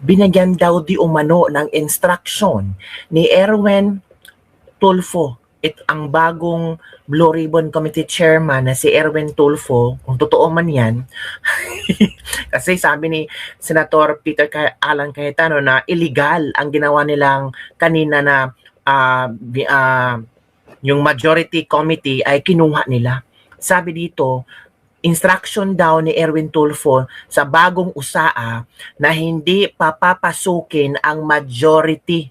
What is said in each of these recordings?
binigyan daw di umano ng instruction ni Erwin Tulfo, ang bagong Blue Ribbon Committee Chairman na si Erwin Tulfo, kung totoo man yan, kasi sabi ni Senator Peter Alan Cayetano na illegal ang ginawa nilang kanina na yung majority committee ay kinuha nila. Sabi dito, instruction daw ni Erwin Tulfo sa bagong USAA na hindi papapasukin ang majority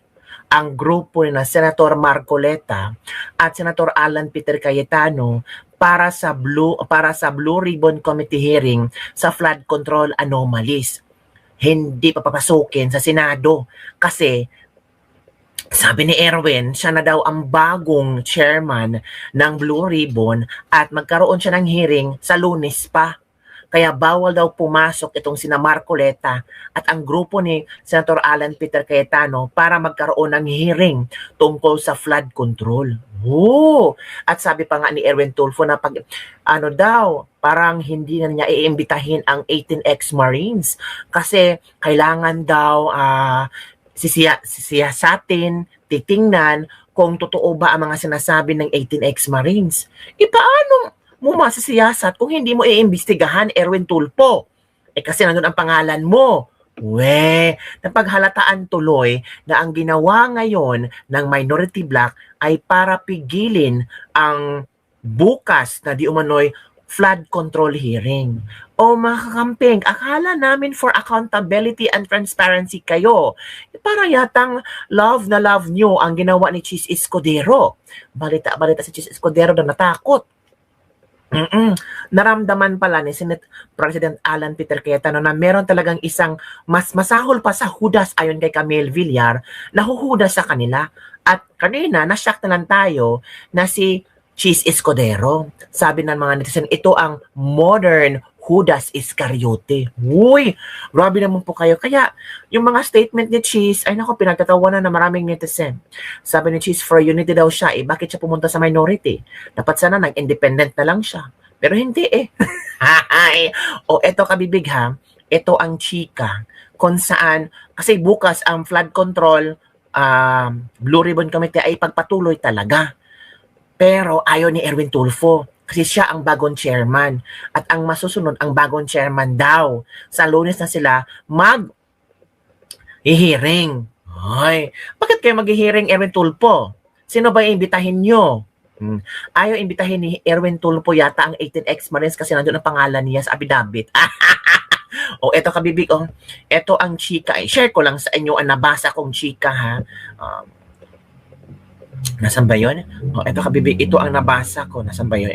ang grupo na Senator Marcoleta at Senator Alan Peter Cayetano para sa Blue Ribbon Committee hearing sa flood control anomalies. Hindi papapasukin sa Senado kasi sabi ni Erwin, siya na daw ang bagong chairman ng Blue Ribbon at magkaroon siya ng hearing sa Lunes pa. Kaya bawal daw pumasok itong sina Marcoleta at ang grupo ni Senator Alan Peter Cayetano para magkaroon ng hearing tungkol sa flood control. Oh! At sabi pa nga ni Erwin Tulfo na parang hindi na niya iimbitahin ang 18 ex-Marines kasi kailangan daw sisiyasatin, titingnan kung totoo ba ang mga sinasabi ng 18 ex-Marines. Paano mo masasiyasat kung hindi mo iimbestigahan, Erwin Tulfo? Kasi nandun ang pangalan mo. Napaghalataan tuloy na ang ginawa ngayon ng minority bloc ay para pigilin ang bukas na di umano'y flood control hearing. O mga kakamping, akala namin for accountability and transparency kayo. Para yatang love na love nyo ang ginawa ni Chis Escudero. Balita si Chis Escudero na natakot. Naramdaman pala ni Senate President Alan Peter Cayetano na meron talagang isang mas masahol pa sa hudas ayon kay Camille Villar na huhudas sa kanila. At kanina, na-shock na lang tayo na si Chis Escudero. Sabi ng mga netizen, ito ang modern Judas Iscariote. Uy, grabe naman po kayo. Kaya, yung mga statement ni Chis, ay nako, pinagtatawanan na maraming netizen. Sabi ni Chis, for unity daw siya. Bakit siya pumunta sa minority? Dapat sana nag-independent na lang siya. Pero hindi eto kabibig ha. Ito ang chika. Kung saan, kasi bukas ang flood control Blue Ribbon Committee ay pagpatuloy talaga. Pero ayaw ni Erwin Tulfo. Kasi siya ang bagong chairman. At ang masusunod, ang bagong chairman daw. Sa Lunes na sila mag-hearing. Ay, bakit kayo mag-hearing, Erwin Tulfo? Sino ba iimbitahin nyo? Ayaw imbitahin ni Erwin Tulfo yata ang 18 ex-Marines kasi nandun ang pangalan niya sa affidavit. Eto kabibig, eto ang chika. Share ko lang sa inyo ang nabasa kong chika ha. Nasaan ba yun? Ito kabibig, ito ang nabasa ko. Nasaan ba yun?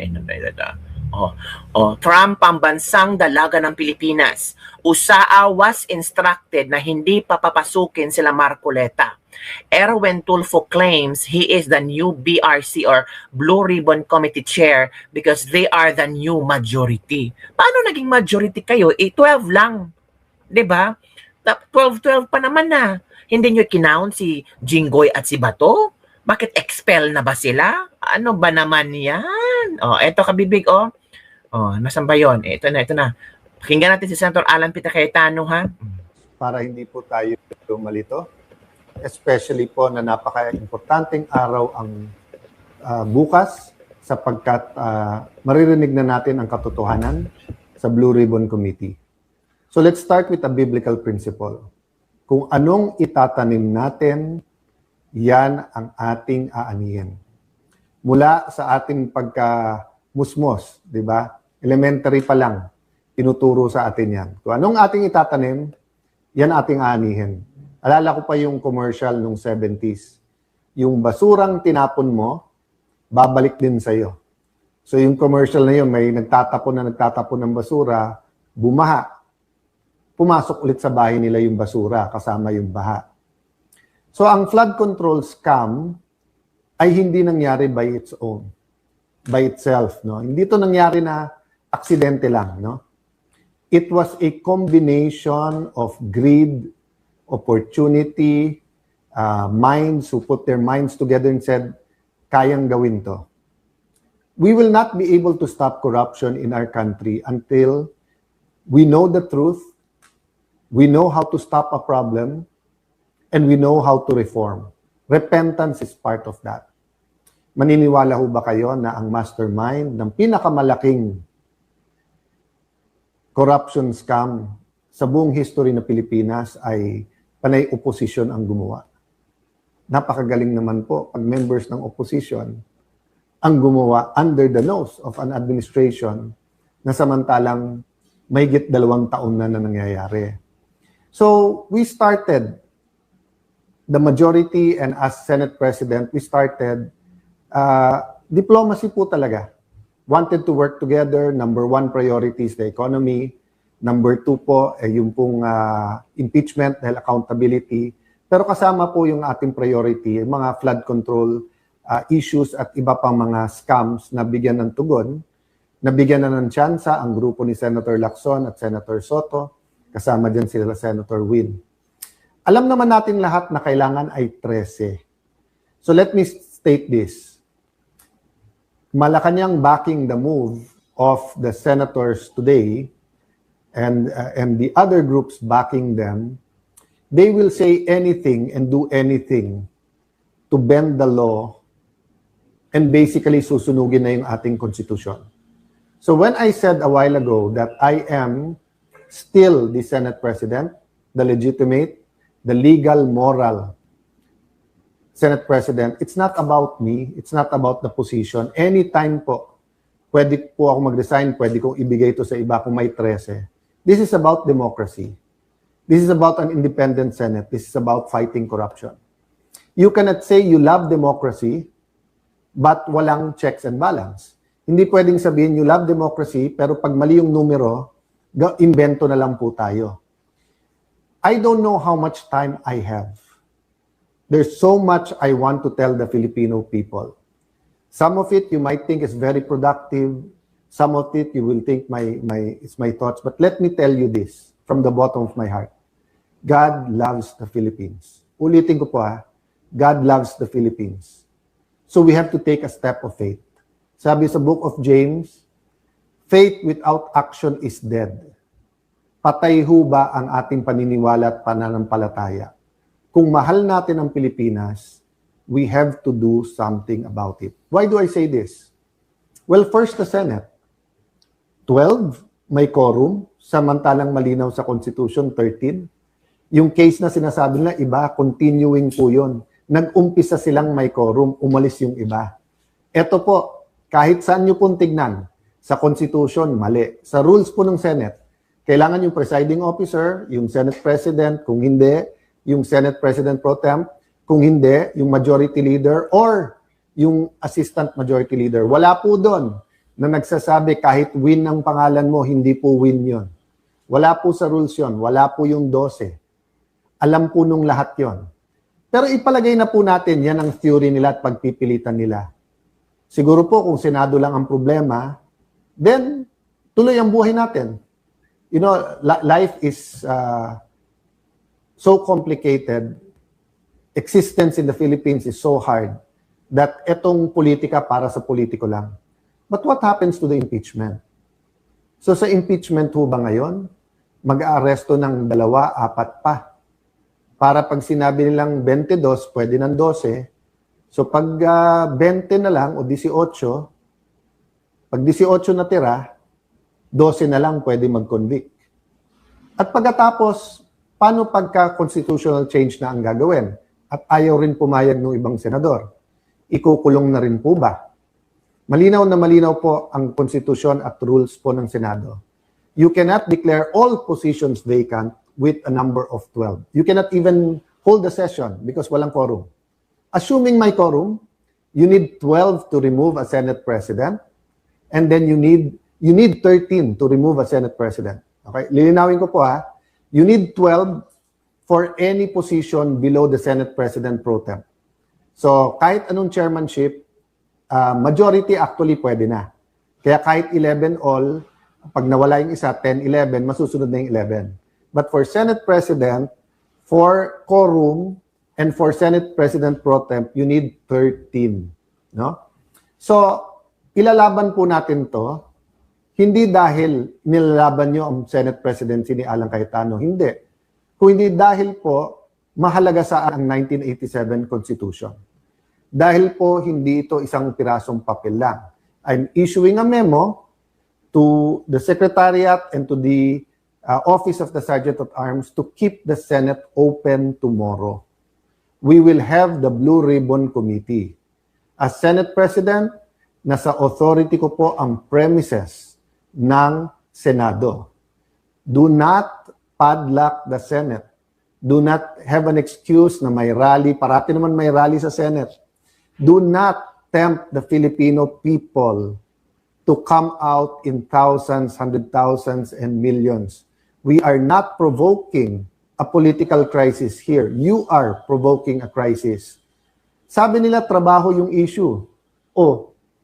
Trump, pambansang dalaga ng Pilipinas. USAA was instructed na hindi papapasukin sila Marcoleta. Erwin Tulfo claims he is the new BRC or Blue Ribbon Committee Chair because they are the new majority. Paano naging majority kayo? 12 lang. 'Di ba? 12-12 pa naman na. Hindi nyo kinount si Jinggoy at si Bato? Bakit expel na ba sila? Ano ba naman yan? Eto kabibig, nasan ba yun? Ito na. Pakinggan natin si Senator Alan Peter Cayetano, ha? Para hindi po tayo malito, especially po na napaka-importanteng araw ang bukas sapagkat maririnig na natin ang katotohanan sa Blue Ribbon Committee. So let's start with a biblical principle. Kung anong itatanim natin, yan ang ating aanihin. Mula sa ating pagka-musmos, di ba? Elementary pa lang, tinuturo sa atin yan. Kung anong ating itatanim, yan ating aanihin. Alala ko pa yung commercial nung 70s. Yung basurang tinapon mo, babalik din sa'yo. So yung commercial na yun, may nagtatapon ng basura, bumaha. Pumasok ulit sa bahay nila yung basura kasama yung baha. So ang flood control scam ay hindi nangyari by its own, by itself, no? Hindi ito nangyari na aksidente lang, no? It was a combination of greed, opportunity, minds who put their minds together and said, kayang gawin to. We will not be able to stop corruption in our country until we know the truth We know how to stop a problem, and we know how to reform. Repentance is part of that. Maniniwala ho ba kayo na ang mastermind ng pinakamalaking corruption scam sa buong history ng Pilipinas ay panay opposition ang gumawa? Napakagaling naman po pag members ng opposition ang gumawa under the nose of an administration na samantalang mahigit 2 taon na nangyayari. So, we started, the majority and as Senate President, we started diplomacy po talaga. Wanted to work together. Number 1 priority is the economy. Number 2 po, yung pong impeachment dahil accountability. Pero kasama po yung ating priority, yung mga flood control issues at iba pang mga scams na bigyan ng tugon. Nabigyan na ng tsansa ang grupo ni Senator Lacson at Senator Soto. Kasama dyan sila Senator Win. Alam naman natin lahat na kailangan ay 13. So let me state this. Malacanang backing the move of the senators today and the other groups backing them, they will say anything and do anything to bend the law and basically susunugin na yung ating konstitusyon. So when I said a while ago that I am still the Senate President, the legitimate, the legal, moral Senate President, it's not about me, it's not about the position. Anytime po, pwede po ako mag-resign, pwede kong ibigay ito sa iba kung may 13. This is about democracy. This is about an independent Senate. This is about fighting corruption. You cannot say you love democracy, but walang checks and balance. Hindi pwedeng sabihin you love democracy, pero pag mali yung numero, invento na lang po tayo. I don't know how much time I have. There's so much I want to tell the Filipino people. Some of it you might think is very productive. Some of it you will think it's my thoughts. But let me tell you this from the bottom of my heart. God loves the Philippines. Ulitin ko po God loves the Philippines. So we have to take a step of faith. Sabi sa book of James, faith without action is dead. Patay ho ba ang ating paniniwala at pananampalataya? Kung mahal natin ang Pilipinas, we have to do something about it. Why do I say this? Well, first the Senate. 12, may quorum, samantalang malinaw sa Constitution, 13. Yung case na sinasabi nila, iba, continuing po yun. Nag-umpisa silang may quorum, umalis yung iba. Ito po, kahit saan nyo pong tignan, sa Constitution, mali. Sa rules po ng Senate, kailangan yung presiding officer, yung Senate President, kung hindi, yung Senate President Pro Tem, kung hindi, yung Majority Leader, or yung Assistant Majority Leader. Wala po doon na nagsasabi kahit win ang pangalan mo, hindi po win yon. Wala po sa rules yon. Wala po yung 12. Alam po nung lahat yon. Pero ipalagay na po natin, yan ang theory nila at pagpipilitan nila. Siguro po kung Senado lang ang problema, then tuloy ang buhay natin. You know, life is so complicated. Existence in the Philippines is so hard that etong politika para sa politiko lang. But what happens to the impeachment? So sa impeachment ho ba ngayon, mag-aaresto ng 2, 4 pa? Para pag sinabi nilang 22, pwede ng 12. So pag 20 na lang o 18, pag 18 na tira, 12 na lang pwede mag-convict. At pagkatapos, paano pagka constitutional change na ang gagawin? At ayaw rin pumayag ng ibang senador. Ikukulong na rin po ba? Malinaw na malinaw po ang konstitusyon at rules po ng Senado. You cannot declare all positions vacant with a number of 12. You cannot even hold the session because walang quorum. Assuming may quorum, you need 12 to remove a Senate President, and then you need 13 to remove a Senate President. Okay? Lilinawin ko po You need 12 for any position below the Senate President Pro Tem. So, kahit anong chairmanship, majority actually pwede na. Kaya kahit 11 all, pag nawala yung isa, 10, 11, masusunod na yung 11. But for Senate President, for quorum, and for Senate President Pro Tem, you need 13. No? So, ilalaban po natin to, hindi dahil nilalaban nyo ang Senate Presidency ni Alan Cayetano, hindi. kundi dahil po mahalaga sa ang 1987 Constitution. Dahil po hindi ito isang pirasong papel lang. I'm issuing a memo to the Secretariat and to the Office of the Sergeant at Arms to keep the Senate open tomorrow. We will have the Blue Ribbon Committee. As Senate President, nasa authority ko po ang premises ng Senado. Do not padlock the Senate. Do not have an excuse na may rally. Parati naman may rally sa Senate. Do not tempt the Filipino people to come out in thousands, hundred thousands, and millions. We are not provoking a political crisis here. You are provoking a crisis. Sabi nila, trabaho yung issue.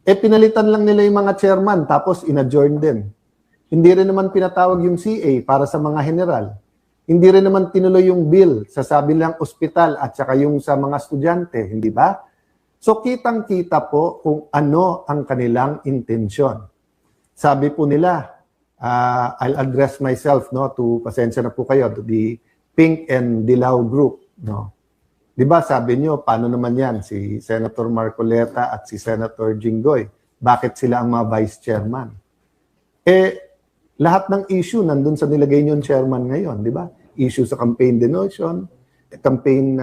Pinalitan lang nila yung mga chairman, tapos in-adjourn din. Hindi rin naman pinatawag yung CA para sa mga general. Hindi rin naman tinuloy yung bill sa sabi lang ospital at saka yung sa mga estudyante, hindi ba? So kitang-kita po kung ano ang kanilang intensyon. Sabi po nila, I'll address myself to pasensya na po kayo, to the Pink and Dilaw group. Di ba sabi nyo, paano naman yan si Senator Marcoleta at si Senator Jinggoy? Bakit sila ang mga vice chairman? Lahat ng issue nandun sa nilagay nyo chairman ngayon, di ba? Issue sa campaign donation, campaign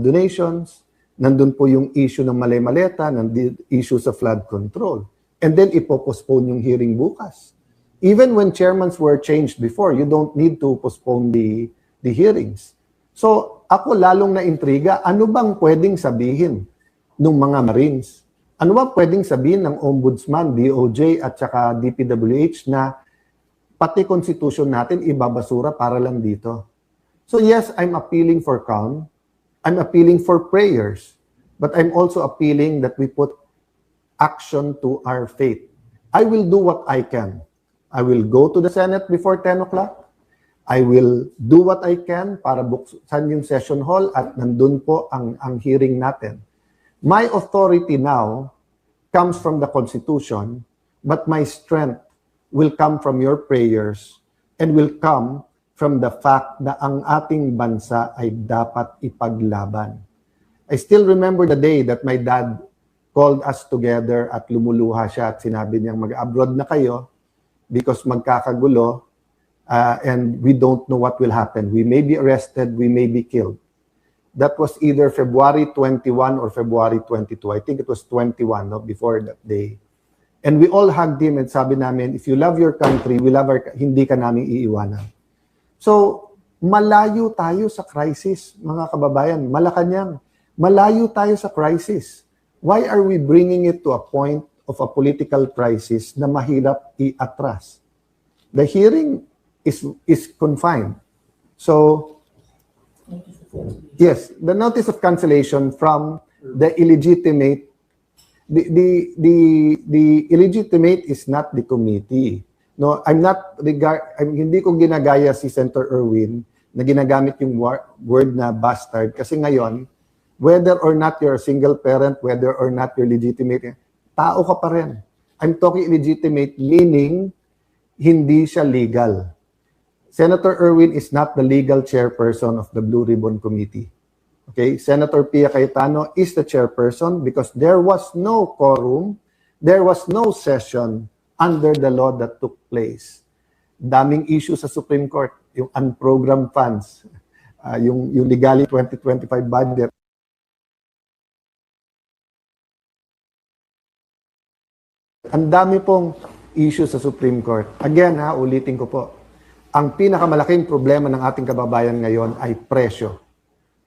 donations, nandun po yung issue ng malay-maleta, nandun issue sa flood control. And then ipopostpone yung hearing bukas. Even when chairmans were changed before, you don't need to postpone the hearings. So ako lalong na-intriga, ano bang pwedeng sabihin ng mga Marines? Ano ba pwedeng sabihin ng Ombudsman, DOJ at saka DPWH na pati Constitution natin ibabasura para lang dito? So yes, I'm appealing for calm. I'm appealing for prayers. But I'm also appealing that we put action to our faith. I will do what I can. I will go to the Senate before 10 o'clock. I will do what I can para buksan yung session hall at nandun po ang hearing natin. My authority now comes from the Constitution, but my strength will come from your prayers and will come from the fact na ang ating bansa ay dapat ipaglaban. I still remember the day that my dad called us together at lumuluha siya at sinabi niyang mag-abroad na kayo because magkakagulo and we don't know what will happen. We may be arrested, we may be killed. That was either February 21 or February 22. I think it was 21 before that day. And we all hugged him and sabi namin, if you love your country, we love hindi ka namin iiwanan. So, malayo tayo sa crisis, mga kababayan. Malacanang, malayo tayo sa crisis. Why are we bringing it to a point of a political crisis na mahirap i-atras? The hearing is confined. So, yes, the notice of cancellation from the illegitimate, the illegitimate is not the committee. No, hindi ko ginagaya si Senator Erwin na ginagamit yung word na bastard kasi ngayon, whether or not you're a single parent, whether or not you're legitimate, tao ka pa rin. I'm talking illegitimate, meaning hindi siya legal. Senator Erwin is not the legal chairperson of the Blue Ribbon Committee. Okay, Senator Pia Cayetano is the chairperson because there was no quorum, there was no session under the law that took place. Daming issue sa Supreme Court, yung unprogrammed funds, yung Legali 2025 budget. Ang dami pong issue sa Supreme Court. Again, ulitin ko po. Ang pinakamalaking problema ng ating kababayan ngayon ay presyo.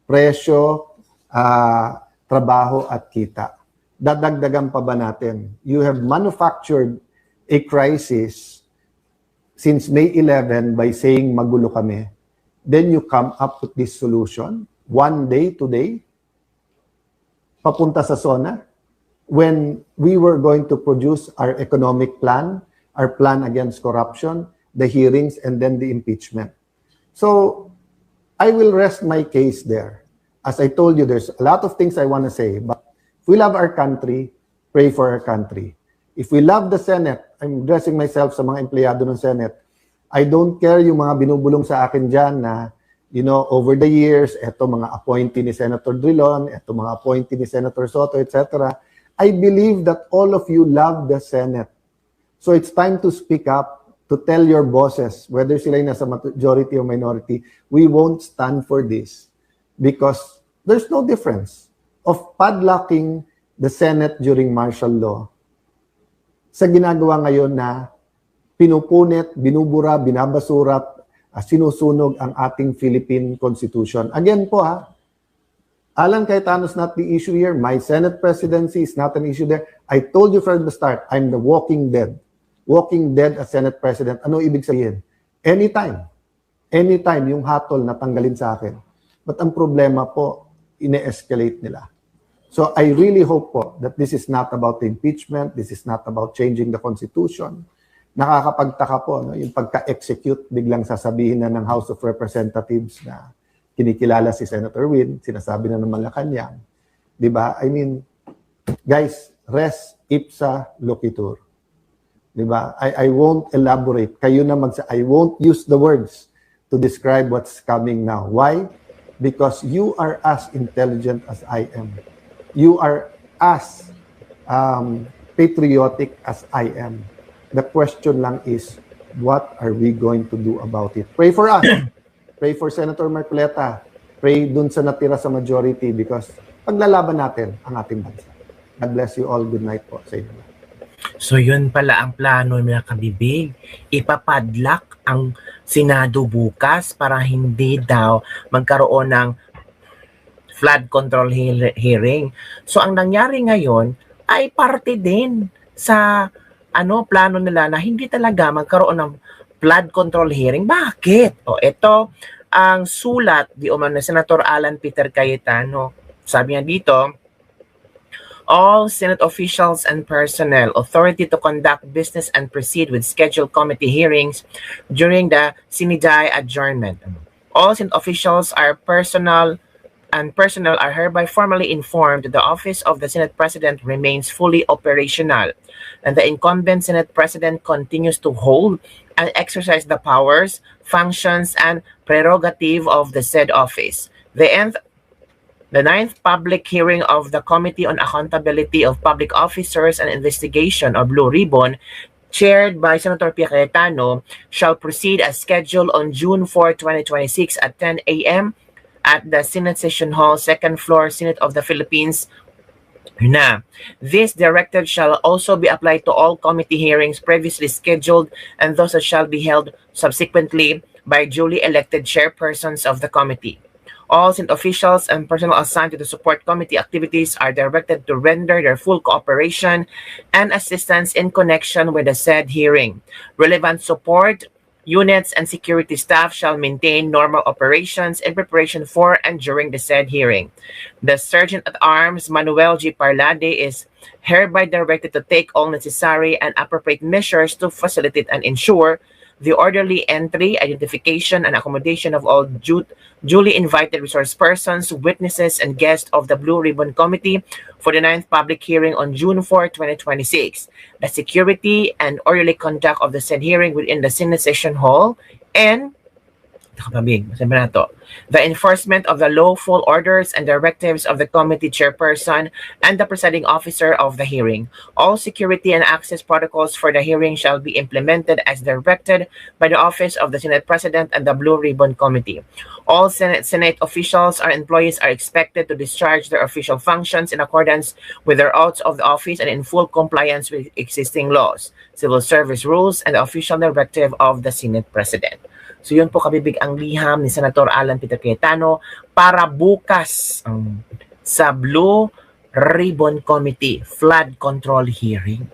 Presyo, trabaho at kita. Dadagdagan pa ba natin? You have manufactured a crisis since May 11 by saying magulo kami. Then you come up with this solution. One day, today, papunta sa SONA. When we were going to produce our economic plan, our plan against corruption, the hearings, and then the impeachment. So, I will rest my case there. As I told you, there's a lot of things I want to say, but if we love our country, pray for our country. If we love the Senate, I'm addressing myself sa mga empleyado ng Senate, I don't care yung mga binubulong sa akin dyan na, over the years, eto mga appointee ni Senator Drilon, eto mga appointee ni Senator Soto, etc. I believe that all of you love the Senate. So it's time to speak up, to tell your bosses, whether sila yung nasa majority or minority, we won't stand for this because there's no difference of padlocking the Senate during martial law sa ginagawa ngayon na pinupunit, binubura, binabasura, sinusunog ang ating Philippine Constitution. Again po Alan Cayetano's not the issue here. My Senate presidency is not an issue there. I told you from the start, I'm the walking dead. Walking dead as Senate President. Ano ibig sabihin? Anytime yung hatol na tanggalin sa akin. But ang problema po, ine-escalate nila. So I really hope po that this is not about the impeachment, this is not about changing the Constitution. Nakakapagtaka po, yung pagka-execute, biglang sasabihin na ng House of Representatives na kinikilala si Senator Win, sinasabi na ng Malacanang. Diba? I mean, guys, res ipsa loquitur. Diba? I won't elaborate. Kayo na I won't use the words to describe what's coming now. Why? Because you are as intelligent as I am. You are as patriotic as I am. The question lang is, what are we going to do about it? Pray for us. Pray for Senator Marcoleta. Pray dun sa natira sa majority because paglalaban natin ang ating bansa. God bless you all. Good night po sa inyo. So yun pala ang plano mga kabibig. Ipapadlock ang Senado bukas para hindi daw magkaroon ng flood control hearing. So ang nangyari ngayon ay parte din sa plano nila na hindi talaga magkaroon ng flood control hearing. Bakit? Ito ang sulat di umano ni Senator Alan Peter Cayetano. Sabi niya dito, all Senate officials and personnel authority to conduct business and proceed with scheduled committee hearings during the sine-die adjournment. All Senate officials are personnel are hereby formally informed that the office of the Senate President remains fully operational and the incumbent Senate President continues to hold and exercise the powers, functions, and prerogative of the said office. The ninth public hearing of the Committee on Accountability of Public Officers and Investigation, or Blue Ribbon, chaired by Senator Pia Cayetano, shall proceed as scheduled on June 4, 2026 at 10 a.m. at the Senate Session Hall, 2nd floor, Senate of the Philippines. This directive shall also be applied to all committee hearings previously scheduled and those that shall be held subsequently by duly elected chairpersons of the committee. All Senate officials and personnel assigned to the support committee activities are directed to render their full cooperation and assistance in connection with the said hearing. Relevant support units and security staff shall maintain normal operations in preparation for and during the said hearing. The Sergeant-at-Arms Manuel G. Parlade is hereby directed to take all necessary and appropriate measures to facilitate and ensure the orderly entry, identification, and accommodation of all duly invited resource persons, witnesses, and guests of the Blue Ribbon Committee for the 9th public hearing on June 4, 2026. The security and orderly conduct of the said hearing within the Senate Session Hall and the enforcement of the lawful orders and directives of the committee chairperson and the presiding officer of the hearing. All security and access protocols for the hearing shall be implemented as directed by the Office of the Senate President and the Blue Ribbon Committee. All Senate officials or employees are expected to discharge their official functions in accordance with their oaths of the office and in full compliance with existing laws, civil service rules, and the official directive of the Senate President. So yun po kabibig ang liham ni Senator Alan Peter Cayetano para bukas sa Blue Ribbon Committee flood control hearing.